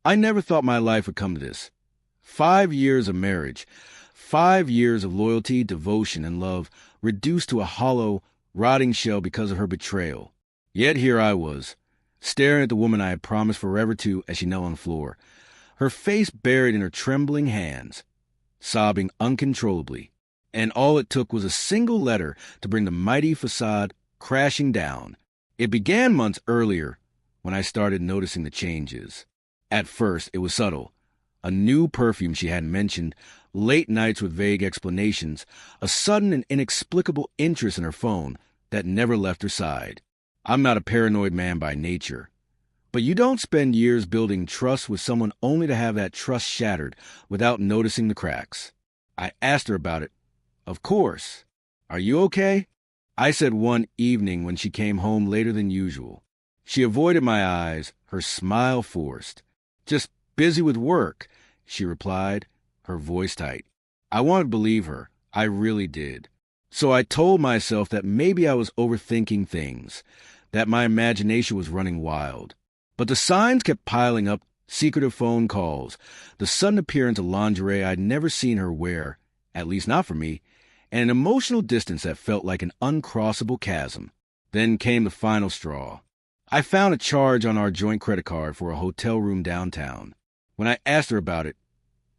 I never thought my life would come to this. 5 years of marriage, 5 years of loyalty, devotion, and love reduced to a hollow, rotting shell because of her betrayal. Yet here I was, staring at the woman I had promised forever to as she knelt on the floor, her face buried in her trembling hands, sobbing uncontrollably. And all it took was a single letter to bring the mighty facade crashing down. It began months earlier when I started noticing the changes. At first, it was subtle. A new perfume she hadn't mentioned, late nights with vague explanations, a sudden and inexplicable interest in her phone that never left her side. I'm not a paranoid man by nature. But you don't spend years building trust with someone only to have that trust shattered without noticing the cracks. I asked her about it. Of course. Are you okay? I said one evening when she came home later than usual. She avoided my eyes, her smile forced. Just busy with work, she replied, her voice tight. I wanted to believe her. I really did. So I told myself that maybe I was overthinking things, that my imagination was running wild. But the signs kept piling up, secretive phone calls, the sudden appearance of lingerie I'd never seen her wear, at least not for me, and an emotional distance that felt like an uncrossable chasm. Then came the final straw. I found a charge on our joint credit card for a hotel room downtown. When I asked her about it,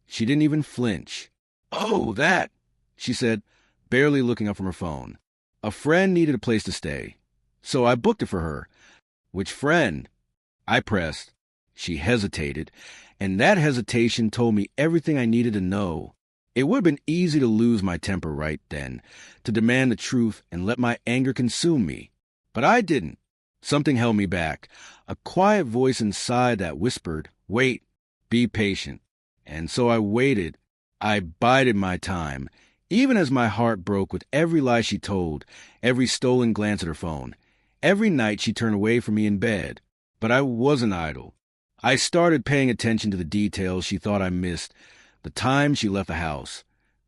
she didn't even flinch. "Oh, that," she said, barely looking up from her phone. "A friend needed a place to stay, so I booked it for her." "Which friend?" I pressed. She hesitated, and that hesitation told me everything I needed to know. It would have been easy to lose my temper right then, to demand the truth and let my anger consume me. But I didn't. Something held me back, a quiet voice inside that whispered, "Wait, be patient." And so I waited. I bided my time, even as my heart broke with every lie she told, every stolen glance at her phone, every night she turned away from me in bed. But I wasn't idle. I started paying attention to the details she thought I missed, the time she left the house,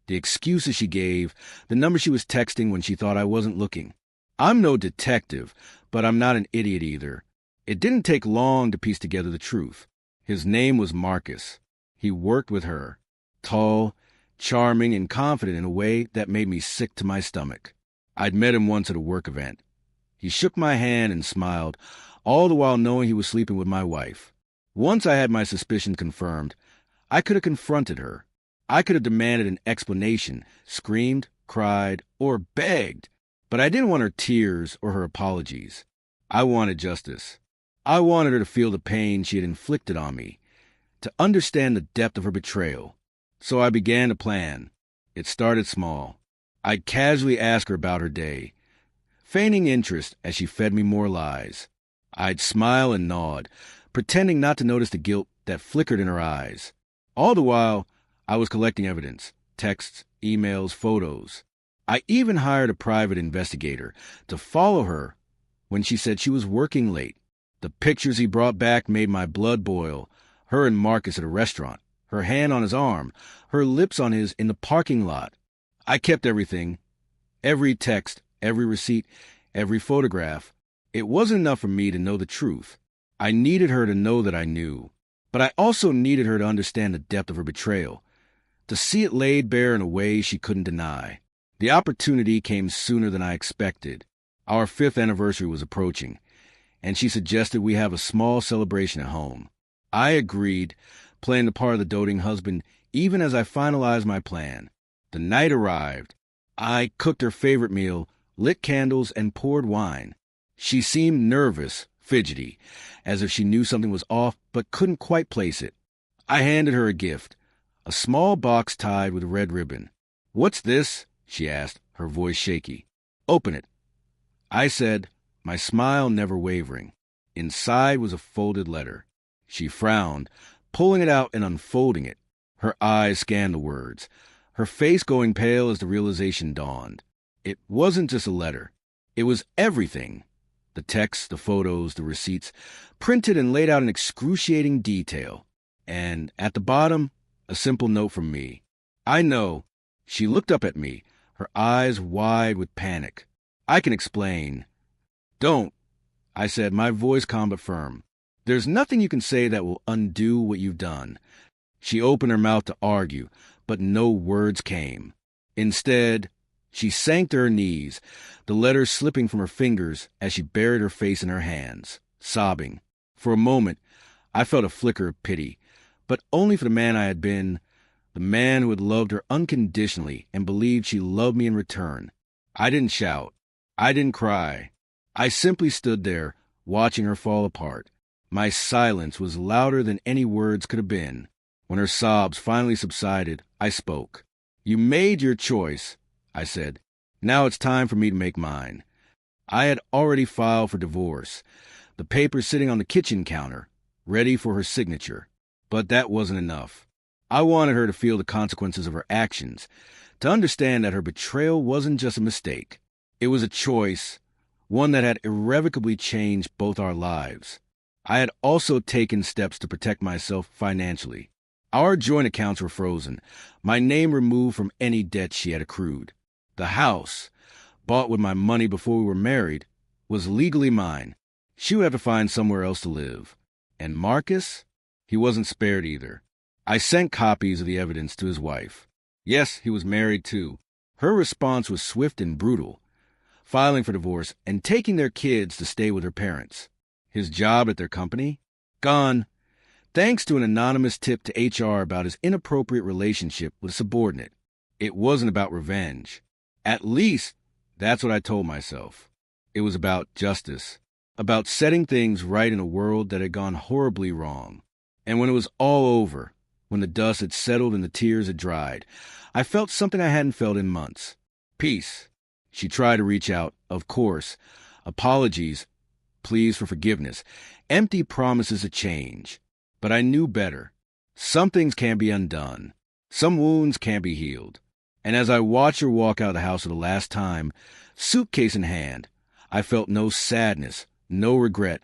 the excuses she gave, the number she was texting when she thought I wasn't looking. I'm no detective, but I'm not an idiot either. It didn't take long to piece together the truth. His name was Marcus. He worked with her, tall, charming, and confident in a way that made me sick to my stomach. I'd met him once at a work event. He shook my hand and smiled, all the while knowing he was sleeping with my wife. Once I had my suspicions confirmed, I could have confronted her. I could have demanded an explanation, screamed, cried, or begged. But I didn't want her tears or her apologies. I wanted justice. I wanted her to feel the pain she had inflicted on me, to understand the depth of her betrayal. So I began to plan. It started small. I'd casually ask her about her day, feigning interest as she fed me more lies. I'd smile and nod, pretending not to notice the guilt that flickered in her eyes. All the while, I was collecting evidence, texts, emails, photos. I even hired a private investigator to follow her when she said she was working late. The pictures he brought back made my blood boil. Her and Marcus at a restaurant, her hand on his arm, her lips on his in the parking lot. I kept everything, every text, every receipt, every photograph. It wasn't enough for me to know the truth. I needed her to know that I knew. But I also needed her to understand the depth of her betrayal, to see it laid bare in a way she couldn't deny. The opportunity came sooner than I expected. Our 5th anniversary was approaching, and she suggested we have a small celebration at home. I agreed, playing the part of the doting husband even as I finalized my plan. The night arrived. I cooked her favorite meal, lit candles, and poured wine. She seemed nervous, fidgety, as if she knew something was off but couldn't quite place it. I handed her a gift, a small box tied with a red ribbon. "What's this?" she asked, her voice shaky. "Open it." I said, my smile never wavering. Inside was a folded letter. She frowned, pulling it out and unfolding it. Her eyes scanned the words, her face going pale as the realization dawned. It wasn't just a letter. It was everything. The text, the photos, the receipts, printed and laid out in excruciating detail. And at the bottom, a simple note from me. "I know." She looked up at me, her eyes wide with panic. "I can explain." "Don't," I said, my voice calm but firm. There's nothing you can say that will undo what you've done. She opened her mouth to argue, but no words came. Instead, she sank to her knees, the letters slipping from her fingers as she buried her face in her hands, sobbing. For a moment, I felt a flicker of pity, but only for the man I had been, the man who had loved her unconditionally and believed she loved me in return. I didn't shout. I didn't cry. I simply stood there, watching her fall apart. My silence was louder than any words could have been. When her sobs finally subsided, I spoke. "You made your choice," I said. "Now it's time for me to make mine." I had already filed for divorce, the papers sitting on the kitchen counter, ready for her signature. But that wasn't enough. I wanted her to feel the consequences of her actions, to understand that her betrayal wasn't just a mistake. It was a choice, one that had irrevocably changed both our lives. I had also taken steps to protect myself financially. Our joint accounts were frozen, my name removed from any debt she had accrued. The house, bought with my money before we were married, was legally mine. She would have to find somewhere else to live. And Marcus? He wasn't spared either. I sent copies of the evidence to his wife. Yes, he was married too. Her response was swift and brutal, filing for divorce and taking their kids to stay with her parents. His job at their company? Gone, thanks to an anonymous tip to HR about his inappropriate relationship with a subordinate. It wasn't about revenge. At least, that's what I told myself. It was about justice, about setting things right in a world that had gone horribly wrong. And when it was all over, when the dust had settled and the tears had dried, I felt something I hadn't felt in months. Peace. She tried to reach out, of course. Apologies, pleas for forgiveness, empty promises of change. But I knew better. Some things can't be undone. Some wounds can't be healed. And as I watched her walk out of the house for the last time, suitcase in hand, I felt no sadness, no regret,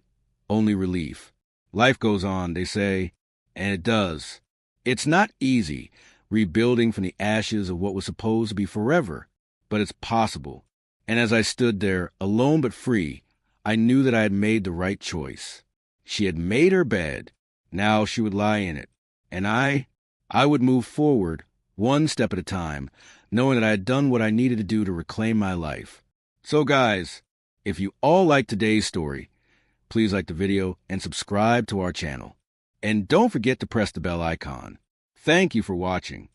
only relief. Life goes on, they say, and it does. It's not easy, rebuilding from the ashes of what was supposed to be forever, but it's possible. And as I stood there, alone but free, I knew that I had made the right choice. She had made her bed. Now she would lie in it. And I would move forward, one step at a time, knowing that I had done what I needed to do to reclaim my life. So guys, if you all liked today's story, please like the video and subscribe to our channel. And don't forget to press the bell icon. Thank you for watching.